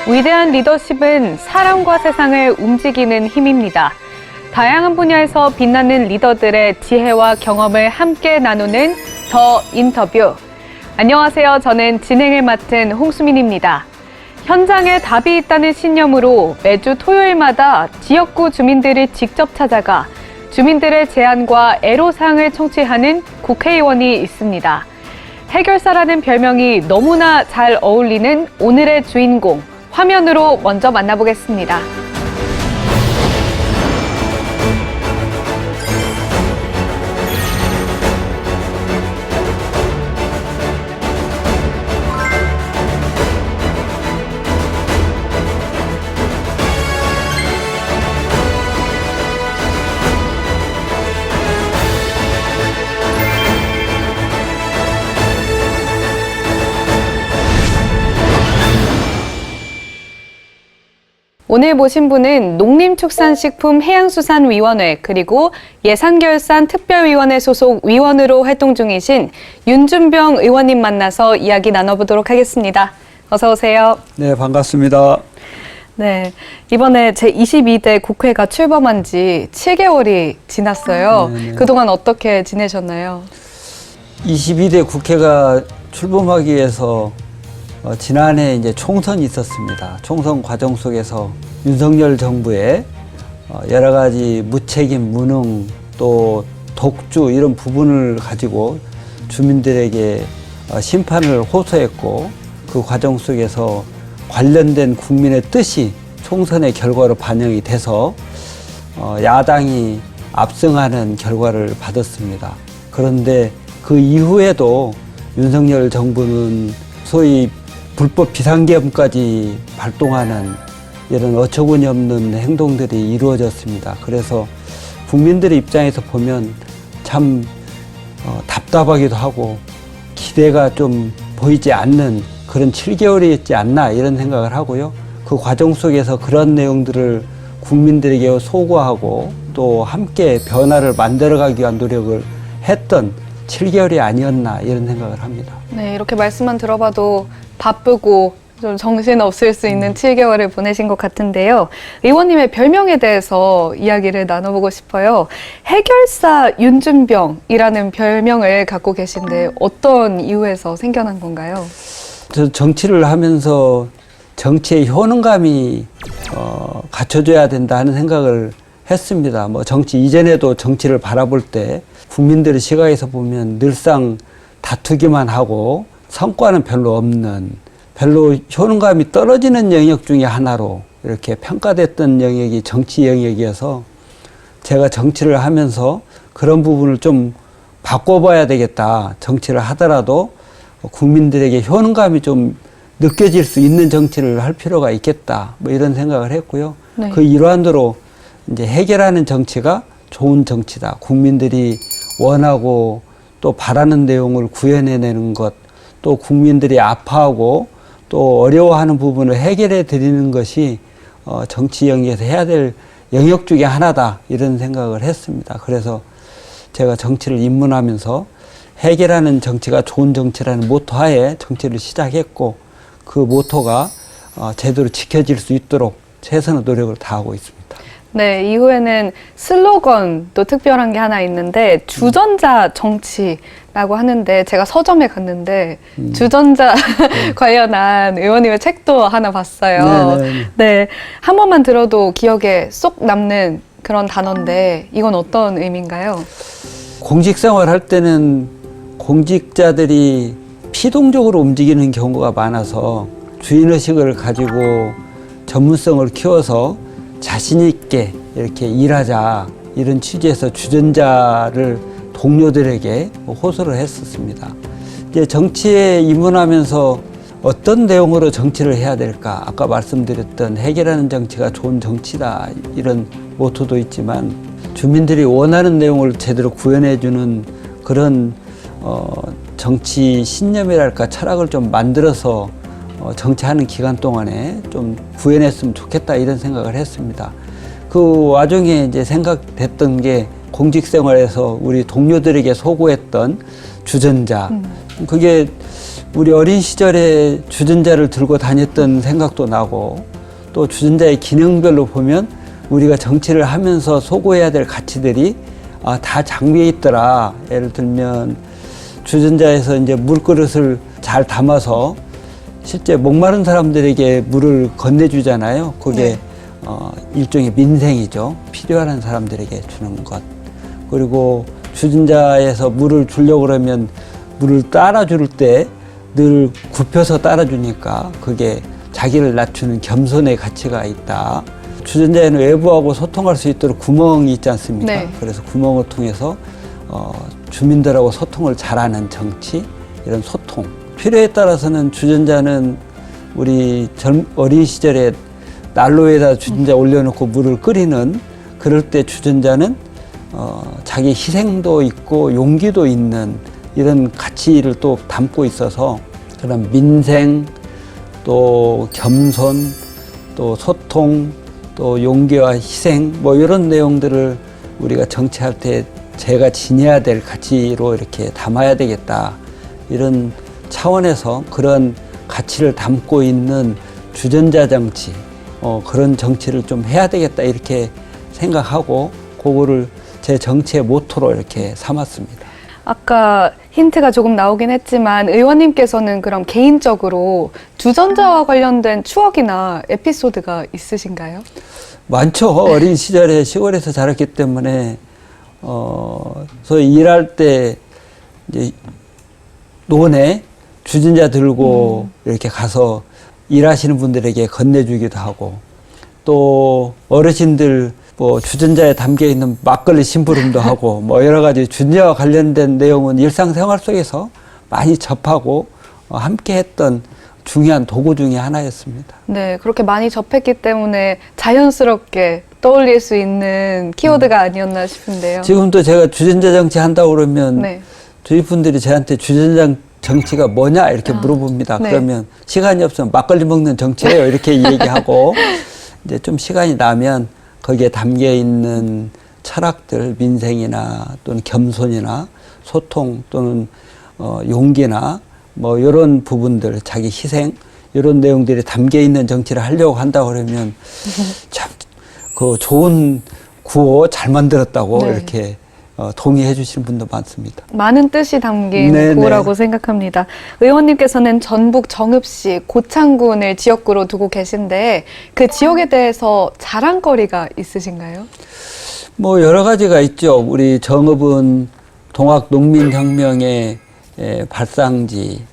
위대한 리더십은 사람과 세상을 움직이는 힘입니다. 다양한 분야에서 빛나는 리더들의 지혜와 경험을 함께 나누는 더 인터뷰. 안녕하세요. 저는 진행을 맡은 홍수민입니다. 현장에 답이 있다는 신념으로 매주 토요일마다 지역구 주민들을 직접 찾아가 주민들의 제안과 애로사항을 청취하는 국회의원이 있습니다. 해결사라는 별명이 너무나 잘 어울리는 오늘의 주인공, 화면으로 먼저 만나보겠습니다. 오늘 모신 분은 농림축산식품해양수산위원회 그리고 예산결산특별위원회 소속 위원으로 활동 중이신 윤준병 의원님 만나서 이야기 나눠보도록 하겠습니다. 어서 오세요. 네, 반갑습니다. 네, 이번에 제22대 국회가 출범한 지 7개월이 지났어요. 네네. 그동안 어떻게 지내셨나요? 22대 국회가 출범하기 위해서 지난해 이제 총선이 있었습니다. 총선 과정 속에서 윤석열 정부의 여러 가지 무책임, 무능, 또 독주 이런 부분을 가지고 주민들에게 심판을 호소했고, 그 과정 속에서 관련된 국민의 뜻이 총선의 결과로 반영이 돼서 야당이 압승하는 결과를 받았습니다. 그런데 그 이후에도 윤석열 정부는 소위 불법 비상계엄까지 발동하는 이런 어처구니 없는 행동들이 이루어졌습니다. 그래서 국민들의 입장에서 보면 참 답답하기도 하고 기대가 좀 보이지 않는 그런 7개월이었지 않나 이런 생각을 하고요. 그 과정 속에서 그런 내용들을 국민들에게 소구하고 또 함께 변화를 만들어가기 위한 노력을 했던 7개월이 아니었나 이런 생각을 합니다. 네, 이렇게 말씀만 들어봐도 바쁘고 좀 정신없을 수 있는 7개월을 보내신 것 같은데요. 의원님의 별명에 대해서 이야기를 나눠보고 싶어요. 해결사 윤준병이라는 별명을 갖고 계신데 어떤 이유에서 생겨난 건가요? 저 정치를 하면서 정치의 효능감이 갖춰져야 된다 하는 생각을 했습니다. 뭐 정치 이전에도 정치를 바라볼 때 국민들의 시각에서 보면 늘상 다투기만 하고 성과는 별로 없는, 별로 효능감이 떨어지는 영역 중에 하나로 이렇게 평가됐던 영역이 정치 영역이어서 제가 정치를 하면서 그런 부분을 좀 바꿔봐야 되겠다. 정치를 하더라도 국민들에게 효능감이 좀 느껴질 수 있는 정치를 할 필요가 있겠다. 뭐 이런 생각을 했고요. 네. 그 일환으로 이제 해결하는 정치가 좋은 정치다. 국민들이 원하고 또 바라는 내용을 구현해내는 것, 또 국민들이 아파하고 또 어려워하는 부분을 해결해 드리는 것이 정치 영역에서 해야 될 영역 중에 하나다 이런 생각을 했습니다. 그래서 제가 정치를 입문하면서 해결하는 정치가 좋은 정치라는 모토 하에 정치를 시작했고, 그 모토가 제대로 지켜질 수 있도록 최선의 노력을 다하고 있습니다. 네, 이후에는 슬로건도 특별한 게 하나 있는데 주전자 정치라고 하는데 제가 서점에 갔는데 주전자 관련한 의원님의 책도 하나 봤어요. 네네. 네, 한 번만 들어도 기억에 쏙 남는 그런 단어인데 이건 어떤 의미인가요? 공직생활 할 때는 공직자들이 피동적으로 움직이는 경우가 많아서 주인의식을 가지고 전문성을 키워서 자신 있게 이렇게 일하자 이런 취지에서 주전자를 동료들에게 호소를 했었습니다. 이제 정치에 입문하면서 어떤 내용으로 정치를 해야 될까? 아까 말씀드렸던 해결하는 정치가 좋은 정치다 이런 모토도 있지만 주민들이 원하는 내용을 제대로 구현해주는 그런 정치 신념이랄까 철학을 좀 만들어서 정치하는 기간 동안에 좀 구현했으면 좋겠다 이런 생각을 했습니다. 그 와중에 이제 생각됐던 게 공직생활에서 우리 동료들에게 소구했던 주전자. 그게 우리 어린 시절에 주전자를 들고 다녔던 생각도 나고 또 주전자의 기능별로 보면 우리가 정치를 하면서 소구해야 될 가치들이 다 장비에 있더라. 예를 들면 주전자에서 이제 물그릇을 잘 담아서 실제 목마른 사람들에게 물을 건네주잖아요. 그게 네. 일종의 민생이죠. 필요한 사람들에게 주는 것. 그리고 주전자에서 물을 주려고 그러면 물을 따라줄 때 늘 굽혀서 따라주니까 그게 자기를 낮추는 겸손의 가치가 있다. 주전자에는 외부하고 소통할 수 있도록 구멍이 있지 않습니까? 네. 그래서 구멍을 통해서 주민들하고 소통을 잘하는 정치, 이런 소통. 필요에 따라서는 주전자는 우리 어린 시절에 난로에다 주전자 올려놓고 물을 끓이는 그럴 때 주전자는 자기 희생도 있고 용기도 있는 이런 가치를 또 담고 있어서 그런 민생, 또 겸손, 또 소통, 또 용기와 희생 뭐 이런 내용들을 우리가 정치할 때 제가 지녀야 될 가치로 이렇게 담아야 되겠다. 이런 차원에서 그런 가치를 담고 있는 주전자 정치, 그런 정치를 좀 해야 되겠다 이렇게 생각하고 그거를 제 정치의 모토로 이렇게 삼았습니다. 아까 힌트가 조금 나오긴 했지만 의원님께서는 그럼 개인적으로 주전자와 관련된 추억이나 에피소드가 있으신가요? 많죠. 어린 시절에 시골에서 자랐기 때문에 소위 일할 때 이제 논에 주전자 들고 이렇게 가서 일하시는 분들에게 건네주기도 하고 또 어르신들 뭐 주전자에 담겨 있는 막걸리 심부름도 하고 뭐 여러 가지 주전자와 관련된 내용은 일상생활 속에서 많이 접하고 함께 했던 중요한 도구 중에 하나였습니다. 네, 그렇게 많이 접했기 때문에 자연스럽게 떠올릴 수 있는 키워드가 아니었나 싶은데요. 지금도 제가 주전자 정치 한다고 그러면 네. 주위 분들이 저한테 주전자 정치가 뭐냐 이렇게 물어봅니다. 네. 그러면 시간이 없으면 막걸리 먹는 정치예요 이렇게 얘기하고 이제 좀 시간이 나면 거기에 담겨 있는 철학들, 민생이나 또는 겸손이나 소통 또는 용기나 뭐 이런 부분들, 자기 희생 이런 내용들이 담겨 있는 정치를 하려고 한다 그러면 참 그 좋은 구호 잘 만들었다고 네. 이렇게 동의해 주시는 분도 많습니다. 많은 뜻이 담긴 네네. 구호라고 생각합니다. 의원님께서는 전북 정읍시 고창군을 지역구로 두고 계신데 그 지역에 대해서 자랑거리가 있으신가요? 뭐 여러 가지가 있죠. 우리 정읍은 동학농민혁명의 발상지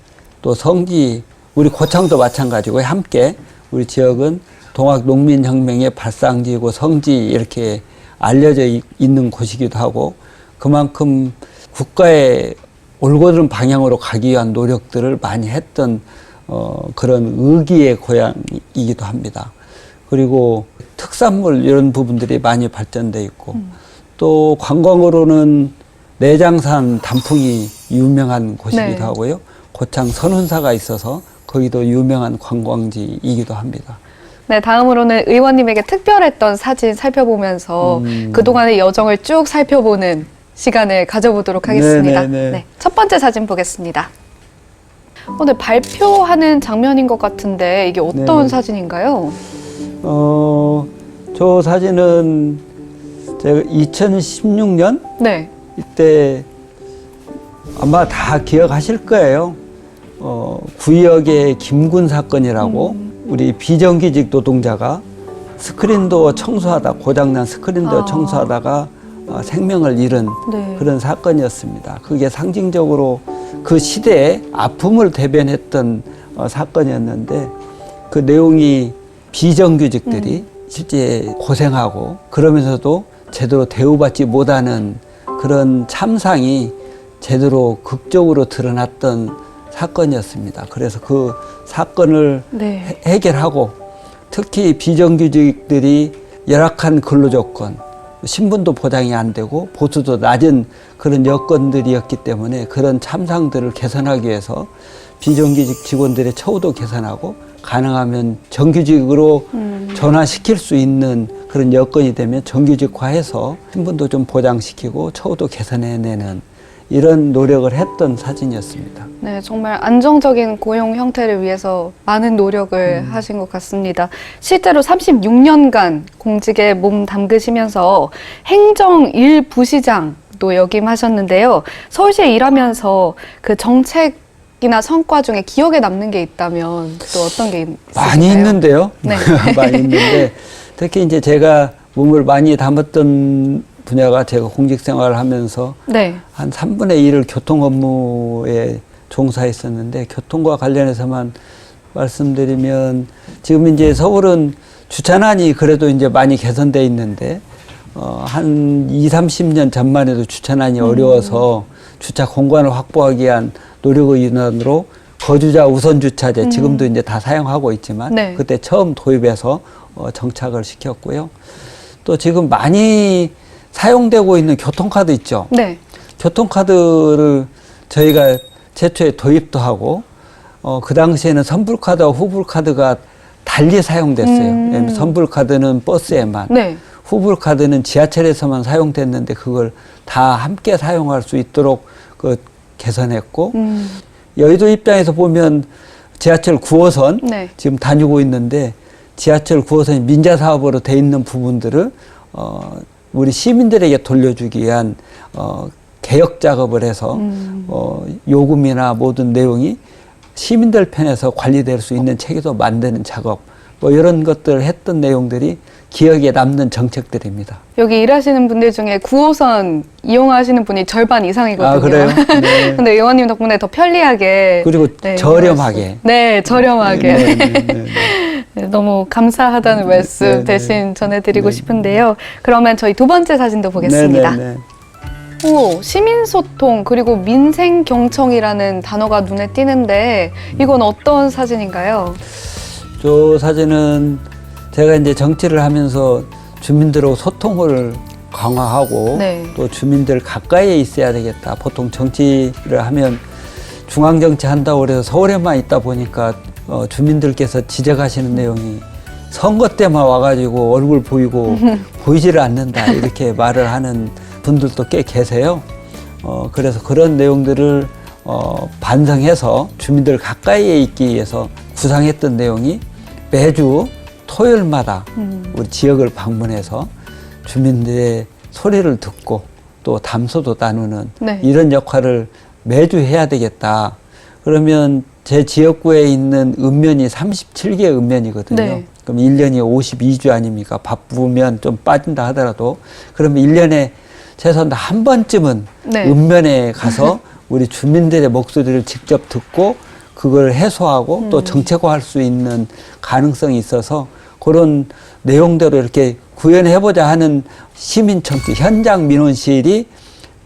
또 성지, 우리 고창도 마찬가지고 함께 우리 지역은 동학농민혁명의 발상지이고 성지 이렇게 알려져 있는 곳이기도 하고 그만큼 국가의 올곧은 방향으로 가기 위한 노력들을 많이 했던 그런 의기의 고향이기도 합니다. 그리고 특산물 이런 부분들이 많이 발전돼 있고 또 관광으로는 내장산 단풍이 유명한 곳이기도 네. 하고요. 고창 선운사가 있어서 거기도 유명한 관광지이기도 합니다. 네, 다음으로는 의원님에게 특별했던 사진 살펴보면서 그동안의 여정을 쭉 살펴보는 시간을 가져보도록 하겠습니다. 네네네. 네, 첫 번째 사진 보겠습니다. 오늘 발표하는 장면인 것 같은데 이게 어떤 네네. 사진인가요? 저 사진은 제가 2016년 네. 이때 아마 다 기억하실 거예요. 구역의 김군 사건이라고 우리 비정규직 노동자가 스크린도어 청소하다 고장난 스크린도어 청소하다가 생명을 잃은 네. 그런 사건이었습니다. 그게 상징적으로 그 시대의 아픔을 대변했던 사건이었는데 그 내용이 비정규직들이 실제 고생하고 그러면서도 제대로 대우받지 못하는 그런 참상이 제대로 극적으로 드러났던 사건이었습니다. 그래서 그 사건을 네. 해결하고 특히 비정규직들이 열악한 근로조건, 신분도 보장이 안 되고 보수도 낮은 그런 여건들이었기 때문에 그런 참상들을 개선하기 위해서 비정규직 직원들의 처우도 개선하고 가능하면 정규직으로 전환시킬 수 있는 그런 여건이 되면 정규직화해서 신분도 좀 보장시키고 처우도 개선해내는 이런 노력을 했던 사진이었습니다. 네, 정말 안정적인 고용 형태를 위해서 많은 노력을 하신 것 같습니다. 실제로 36년간 공직에 몸 담그시면서 행정 1부시장도 역임하셨는데요. 서울시에 일하면서 그 정책이나 성과 중에 기억에 남는 게 있다면 또 어떤 게 있으실까요? 많이 있는데요. 네. 많이 있는데 특히 이제 제가 몸을 많이 담았던 분야가 제가 공직 생활을 하면서 네. 한 3분의 1을 교통 업무에 종사했었는데 교통과 관련해서만 말씀드리면 지금 이제 서울은 주차난이 그래도 이제 많이 개선돼 있는데 한 30년 전만 해도 주차난이 어려워서 주차 공간을 확보하기 위한 노력의 일환으로 거주자 우선 주차제 지금도 이제 다 사용하고 있지만 네. 그때 처음 도입해서 정착을 시켰고요. 또 지금 많이 사용되고 있는 교통카드 있죠. 네. 교통카드를 저희가 최초에 도입도 하고 그 당시에는 선불카드와 후불카드가 달리 사용됐어요. 왜냐면 선불카드는 버스에만 네. 후불카드는 지하철에서만 사용됐는데 그걸 다 함께 사용할 수 있도록 개선했고 여의도 입장에서 보면 지하철 9호선 네. 지금 다니고 있는데 지하철 9호선이 민자 사업으로 돼 있는 부분들을 우리 시민들에게 돌려주기 위한 개혁 작업을 해서 요금이나 모든 내용이 시민들 편에서 관리될 수 있는 체계도 만드는 작업 뭐 이런 것들을 했던 내용들이 기억에 남는 정책들입니다. 여기 일하시는 분들 중에 9호선 이용하시는 분이 절반 이상이거든요. 아, 그래요? 네. 근데 의원님 덕분에 더 편리하게 그리고 네, 저렴하게. 네, 저렴하게. 네, 네, 네, 네. 네, 너무 감사하다는 말씀 네, 네. 대신 전해드리고 네. 싶은데요. 그러면 저희 두 번째 사진도 보겠습니다. 네, 네, 네. 오, 시민소통 그리고 민생경청이라는 단어가 눈에 띄는데 이건 어떤 사진인가요? 저 사진은 제가 이제 정치를 하면서 주민들하고 소통을 강화하고 네. 또 주민들 가까이에 있어야 되겠다. 보통 정치를 하면 중앙정치 한다고 그래서 서울에만 있다 보니까 주민들께서 지적하시는 내용이 선거 때만 와가지고 얼굴 보이고 보이지를 않는다 이렇게 말을 하는 분들도 꽤 계세요. 그래서 그런 내용들을 반성해서 주민들 가까이에 있기 위해서 구상했던 내용이 매주 토요일마다 우리 지역을 방문해서 주민들의 소리를 듣고 또 담소도 나누는 네. 이런 역할을 매주 해야 되겠다. 그러면 제 지역구에 있는 읍면이 37개 읍면이거든요. 네. 그럼 1년이 52주 아닙니까? 바쁘면 좀 빠진다 하더라도 그러면 1년에 최소한 한 번쯤은 네. 읍면에 가서 우리 주민들의 목소리를 직접 듣고 그걸 해소하고 또 정책화할 수 있는 가능성이 있어서 그런 내용대로 이렇게 구현해보자 하는 시민청취 현장 민원실이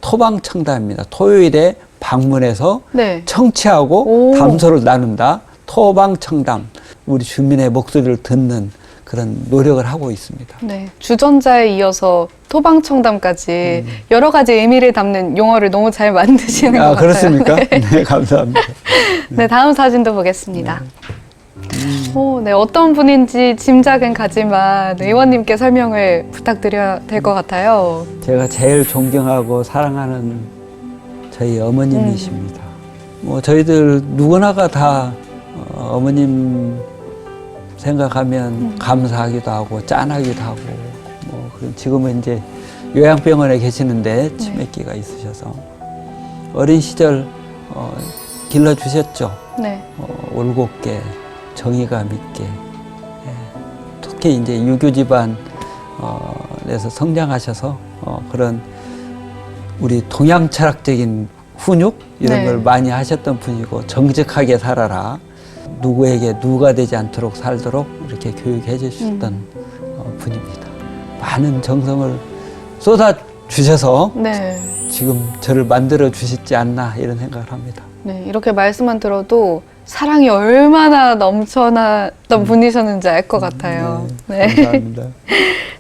토방청담입니다. 토요일에 방문해서 네. 청취하고 오. 담소를 나눈다. 토방청담. 우리 주민의 목소리를 듣는 그런 노력을 하고 있습니다. 네, 주전자에 이어서 토방청담까지 여러 가지 의미를 담는 용어를 너무 잘 만드시는 것 같아요. 그렇습니까? 네. 네, 감사합니다. 네, 다음 사진도 보겠습니다. 오, 네, 어떤 분인지 짐작은 가지만 의원님께 설명을 부탁드려야 될 것 같아요. 제가 제일 존경하고 사랑하는 저희 어머님이십니다. 뭐 저희들 누구나가 다 어머님 생각하면 감사하기도 하고 짠하기도 하고 뭐 지금은 이제 요양병원에 계시는데 치매기가 있으셔서 어린 시절 길러주셨죠. 네. 올곧게 정의감 있게 특히 이제 유교 집안에서 성장하셔서 그런 우리 동양 철학적인 훈육 이런 네. 걸 많이 하셨던 분이고 정직하게 살아라. 누구에게 누가 되지 않도록 살도록 이렇게 교육해 주셨던 분입니다. 많은 정성을 쏟아 주셔서 네. 지금 저를 만들어 주시지 않나 이런 생각을 합니다. 네, 이렇게 말씀만 들어도 사랑이 얼마나 넘쳐났던 분이셨는지 알 것 같아요. 네. 감사합니다.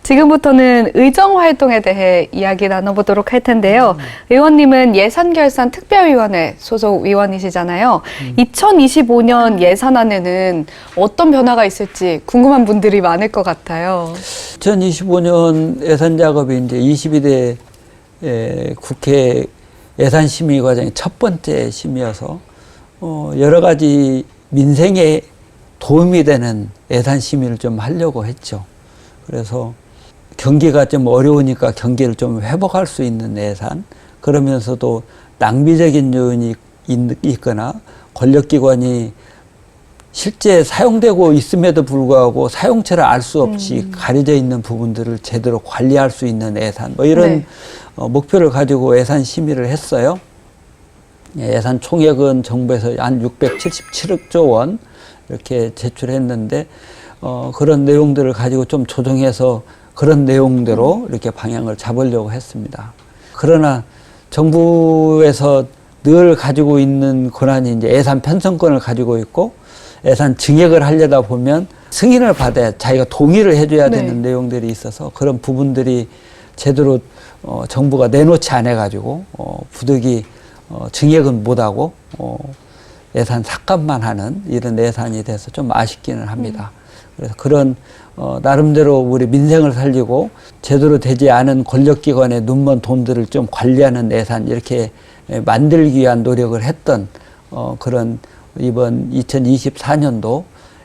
지금부터는 의정 활동에 대해 이야기 나눠보도록 할 텐데요. 의원님은 예산결산특별위원회 소속 위원이시잖아요. 2025년 예산안에는 어떤 변화가 있을지 궁금한 분들이 많을 것 같아요. 2025년 예산 작업이 이제 22대 국회 예산 심의 과정의 첫 번째 심의여서 여러 가지 민생에 도움이 되는 예산 심의를 좀 하려고 했죠. 그래서 경기가 좀 어려우니까 경기를 좀 회복할 수 있는 예산, 그러면서도 낭비적인 요인이 있거나 권력기관이 실제 사용되고 있음에도 불구하고 사용처를 알 수 없이 가려져 있는 부분들을 제대로 관리할 수 있는 예산, 뭐 이런 네. 목표를 가지고 예산 심의를 했어요. 예산 총액은 정부에서 한 677조 원 이렇게 제출했는데 그런 내용들을 가지고 좀 조정해서 그런 내용대로 이렇게 방향을 잡으려고 했습니다. 그러나 정부에서 늘 가지고 있는 권한이 이제 예산 편성권을 가지고 있고 예산 증액을 하려다 보면 승인을 받아야 자기가 동의를 해줘야 되는 네. 내용들이 있어서 그런 부분들이 제대로 정부가 내놓지 않아 가지고 부득이 증액은 못하고 예산 삭감만 하는 이런 예산이 돼서 좀 아쉽기는 합니다. 그래서 그런 나름대로 우리 민생을 살리고 제대로 되지 않은 권력기관의 눈먼 돈들을 좀 관리하는 예산 이렇게 만들기 위한 노력을 했던 그런 이번 2024년도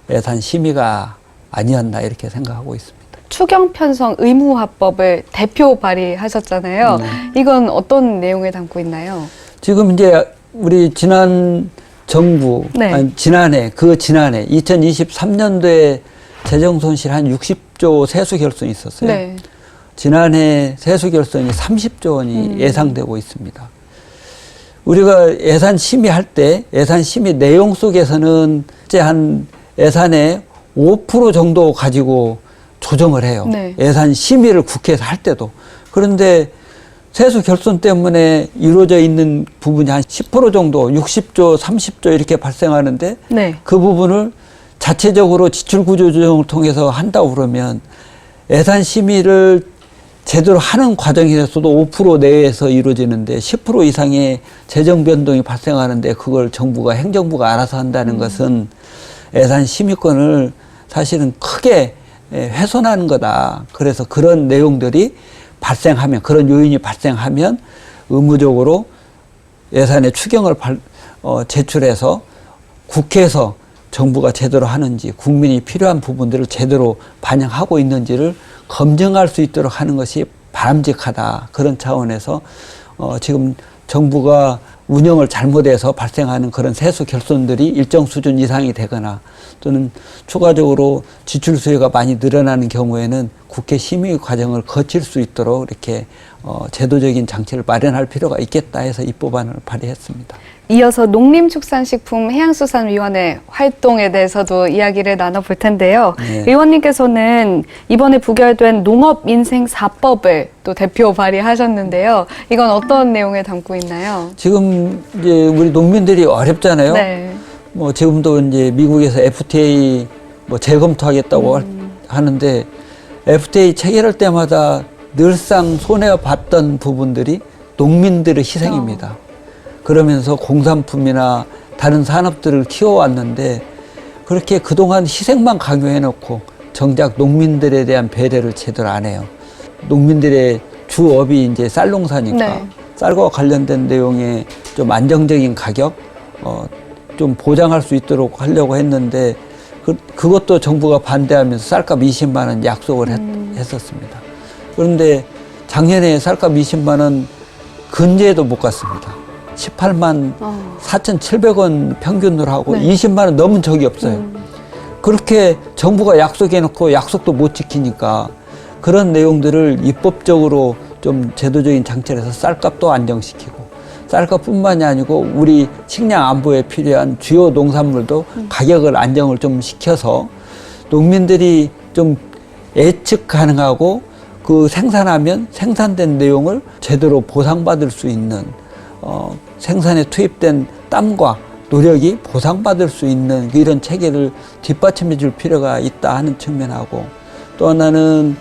예산 심의가 아니었나 이렇게 생각하고 있습니다. 추경 편성 의무화법을 대표 발의하셨잖아요. 이건 어떤 내용을 담고 있나요? 지금 이제 우리 지난 정부, 네. 아니, 지난해 2023년도에 재정 손실 한 60조 세수 결손이 있었어요. 네. 지난해 세수 결손이 30조 원이 예상되고 있습니다. 우리가 예산 심의할 때 예산 심의 내용 속에서는 이제 한 예산의 5% 정도 가지고 조정을 해요. 네. 예산 심의를 국회에서 할 때도. 그런데 세수 결손 때문에 이루어져 있는 부분이 한 10% 정도, 60조, 30조 이렇게 발생하는데 네. 그 부분을 자체적으로 지출구조 조정을 통해서 한다고 그러면 예산 심의를 제대로 하는 과정에서도 5% 내에서 이루어지는데 10% 이상의 재정 변동이 발생하는데 그걸 정부가 행정부가 알아서 한다는 것은 예산 심의권을 사실은 크게 훼손하는 거다. 그래서 그런 내용들이 발생하면 그런 요인이 발생하면 의무적으로 예산의 추경을 제출해서 국회에서 정부가 제대로 하는지 국민이 필요한 부분들을 제대로 반영하고 있는지를 검증할 수 있도록 하는 것이 바람직하다. 그런 차원에서 지금 정부가 운영을 잘못해서 발생하는 그런 세수 결손들이 일정 수준 이상이 되거나 또는 추가적으로 지출 수요가 많이 늘어나는 경우에는 국회 심의 과정을 거칠 수 있도록 이렇게 제도적인 장치를 마련할 필요가 있겠다 해서 입법안을 발의했습니다. 이어서 농림축산식품해양수산위원회 활동에 대해서도 이야기를 나눠볼 텐데요. 네. 의원님께서는 이번에 부결된 농업인생 4법을 또 대표 발의하셨는데요. 이건 어떤 내용을 담고 있나요? 지금 이제 우리 농민들이 어렵잖아요. 네. 뭐 지금도 이제 미국에서 FTA 뭐 재검토하겠다고 하는데 FTA 체결할 때마다 늘상 손해 봤던 부분들이 농민들의 희생입니다. 그러면서 공산품이나 다른 산업들을 키워왔는데 그렇게 그동안 희생만 강요해놓고 정작 농민들에 대한 배려를 제대로 안 해요. 농민들의 주업이 이제 쌀농사니까 네. 쌀과 관련된 내용에 좀 안정적인 가격 좀 보장할 수 있도록 하려고 했는데 그것도 정부가 반대하면서 쌀값 20만 원 약속을 했었습니다. 그런데 작년에 쌀값 20만 원 근제에도 못 갔습니다. 18만 4,700원 평균으로 하고 네. 20만 원 넘은 적이 없어요. 그렇게 정부가 약속해놓고 약속도 못 지키니까 그런 내용들을 입법적으로 좀 제도적인 장치를 해서 쌀값도 안정시키고 쌀값뿐만이 아니고 우리 식량 안보에 필요한 주요 농산물도 가격을 안정을 좀 시켜서 농민들이 좀 예측 가능하고 그 생산하면 생산된 내용을 제대로 보상받을 수 있는 생산에 투입된 땀과 노력이 보상받을 수 있는 이런 체계를 뒷받침해 줄 필요가 있다 하는 측면하고 또 하나는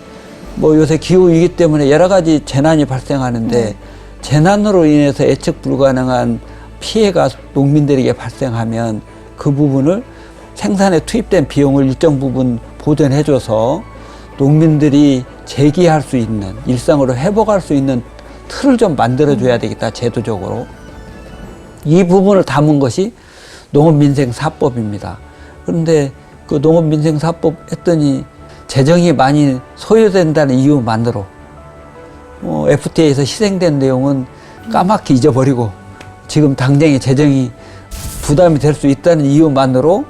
뭐 요새 기후위기 때문에 여러 가지 재난이 발생하는데 재난으로 인해서 예측 불가능한 피해가 농민들에게 발생하면 그 부분을 생산에 투입된 비용을 일정 부분 보전해줘서 농민들이 재기할 수 있는 일상으로 회복할 수 있는 틀을 좀 만들어줘야 되겠다, 제도적으로. 이 부분을 담은 것이 농업민생사법입니다. 그런데 그 농업민생사법 했더니 재정이 많이 소요된다는 이유만으로 FTA에서 희생된 내용은 까맣게 잊어버리고 지금 당장의 재정이 부담이 될 수 있다는 이유만으로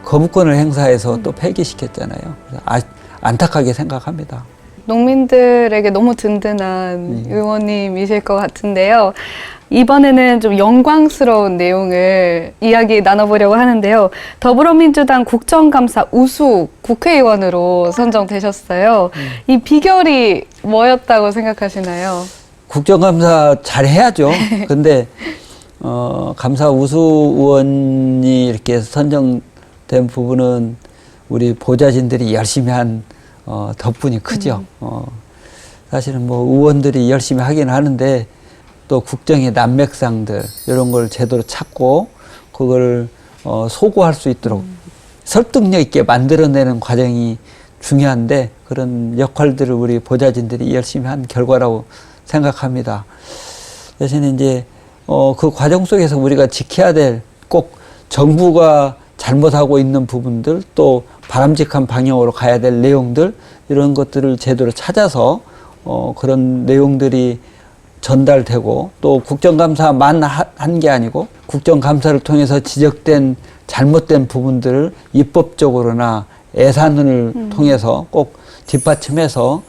거부권을 행사해서 또 폐기시켰잖아요. 그래서 안타깝게 생각합니다. 농민들에게 너무 든든한 의원님이실 것 같은데요. 이번에는 좀 영광스러운 내용을 이야기 나눠보려고 하는데요. 더불어민주당 국정감사 우수 국회의원으로 선정되셨어요. 이 비결이 뭐였다고 생각하시나요? 국정감사 잘 해야죠. 근데 감사 우수 의원이 이렇게 선정된 부분은 우리 보좌진들이 열심히 한 덕분이 크죠. 사실은 뭐 의원들이 열심히 하긴 하는데 또 국정의 난맥상들 이런 걸 제대로 찾고 그걸 소구할 수 있도록 설득력 있게 만들어내는 과정이 중요한데 그런 역할들을 우리 보좌진들이 열심히 한 결과라고 생각합니다. 대신에 이제 그 과정 속에서 우리가 지켜야 될 꼭 정부가 잘못하고 있는 부분들 또 바람직한 방향으로 가야 될 내용들 이런 것들을 제대로 찾아서 그런 내용들이 전달되고 또 국정감사만 한 게 아니고 국정감사를 통해서 지적된 잘못된 부분들을 입법적으로나 예산을 통해서 꼭 뒷받침해서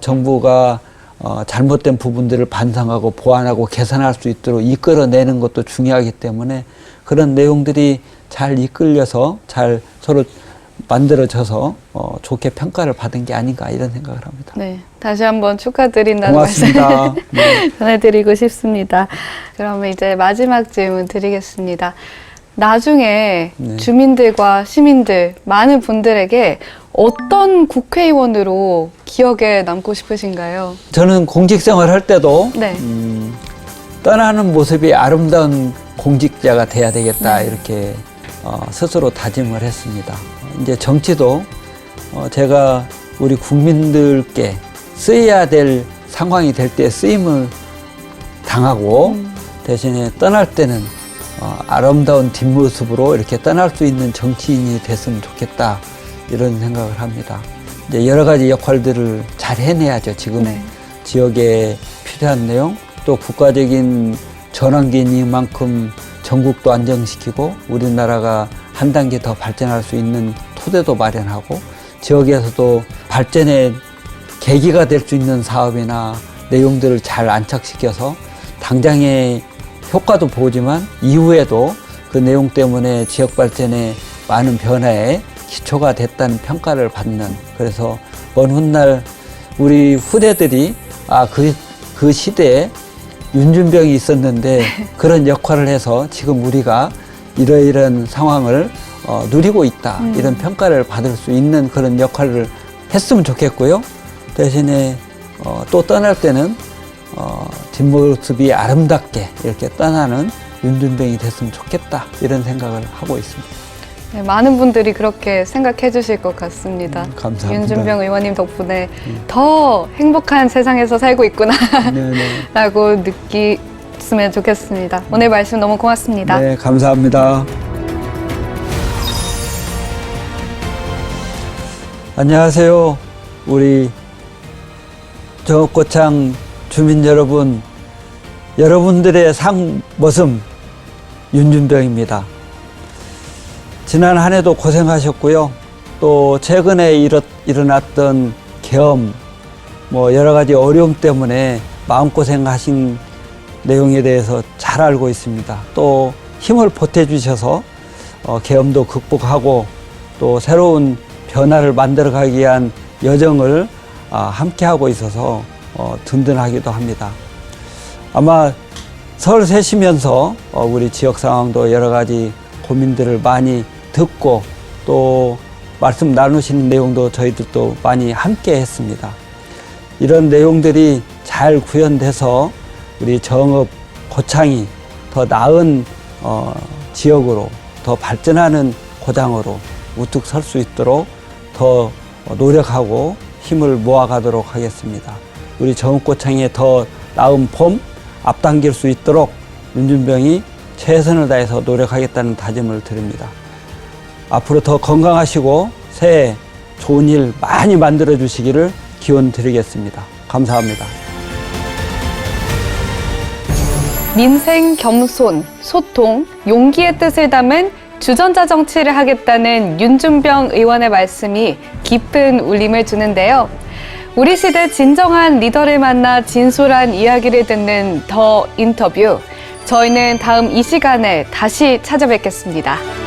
정부가 잘못된 부분들을 반성하고 보완하고 개선할 수 있도록 이끌어내는 것도 중요하기 때문에 그런 내용들이 잘 이끌려서 잘 서로 만들어져서 좋게 평가를 받은 게 아닌가 이런 생각을 합니다. 네, 다시 한번 축하드린다는 고맙습니다. 말씀 네. 전해드리고 싶습니다. 그러면 이제 마지막 질문 드리겠습니다. 나중에 네. 주민들과 시민들 많은 분들에게 어떤 국회의원으로 기억에 남고 싶으신가요? 저는 공직생활 할 때도 네. 떠나는 모습이 아름다운 공직자가 돼야 되겠다 이렇게 스스로 다짐을 했습니다. 이제 정치도 제가 우리 국민들께 쓰여야 될 상황이 될 때 쓰임을 당하고 대신에 떠날 때는 아름다운 뒷모습으로 이렇게 떠날 수 있는 정치인이 됐으면 좋겠다 이런 생각을 합니다. 이제 여러 가지 역할들을 잘 해내야죠. 지금 네. 지역에 필요한 내용 또 국가적인 전환기니만큼 전국도 안정시키고 우리나라가 한 단계 더 발전할 수 있는 토대도 마련하고 지역에서도 발전의 계기가 될 수 있는 사업이나 내용들을 잘 안착시켜서 당장의 효과도 보지만 이후에도 그 내용 때문에 지역 발전에 많은 변화에 기초가 됐다는 평가를 받는 그래서 먼 훗날 우리 후대들이 그 시대에 윤준병이 있었는데 그런 역할을 해서 지금 우리가 이러이러한 상황을 누리고 있다 이런 평가를 받을 수 있는 그런 역할을 했으면 좋겠고요. 대신에 또 떠날 때는 뒷모습이 아름답게 이렇게 떠나는 윤준병이 됐으면 좋겠다 이런 생각을 하고 있습니다. 네, 많은 분들이 그렇게 생각해 주실 것 같습니다. 감사합니다. 윤준병 의원님 덕분에 더 행복한 세상에서 살고 있구나 라고 느끼셨으면 좋겠습니다. 오늘 말씀 너무 고맙습니다. 네, 감사합니다. 안녕하세요. 우리 정읍고창 주민 여러분, 여러분들의 상모습 윤준병입니다. 지난 한 해도 고생하셨고요. 또 최근에 일어났던 계엄, 여러 가지 어려움 때문에 마음고생하신 내용에 대해서 잘 알고 있습니다. 또 힘을 보태주셔서 계엄도 극복하고 또 새로운 변화를 만들어가기 위한 여정을 함께하고 있어서 든든하기도 합니다. 아마 설 세시면서 우리 지역 상황도 여러 가지 고민들을 많이 듣고 또 말씀 나누시는 내용도 저희들도 많이 함께 했습니다. 이런 내용들이 잘 구현돼서 우리 정읍 고창이 더 나은 지역으로 더 발전하는 고장으로 우뚝 설 수 있도록 더 노력하고 힘을 모아가도록 하겠습니다. 우리 정읍 고창에 더 나은 봄 앞당길 수 있도록 윤준병이 최선을 다해서 노력하겠다는 다짐을 드립니다. 앞으로 더 건강하시고 새해 좋은 일 많이 만들어 주시기를 기원 드리겠습니다. 감사합니다. 민생, 겸손, 소통, 용기의 뜻을 담은 주전자 정치를 하겠다는 윤준병 의원의 말씀이 깊은 울림을 주는데요. 우리 시대 진정한 리더를 만나 진솔한 이야기를 듣는 더 인터뷰. 저희는 다음 이 시간에 다시 찾아뵙겠습니다.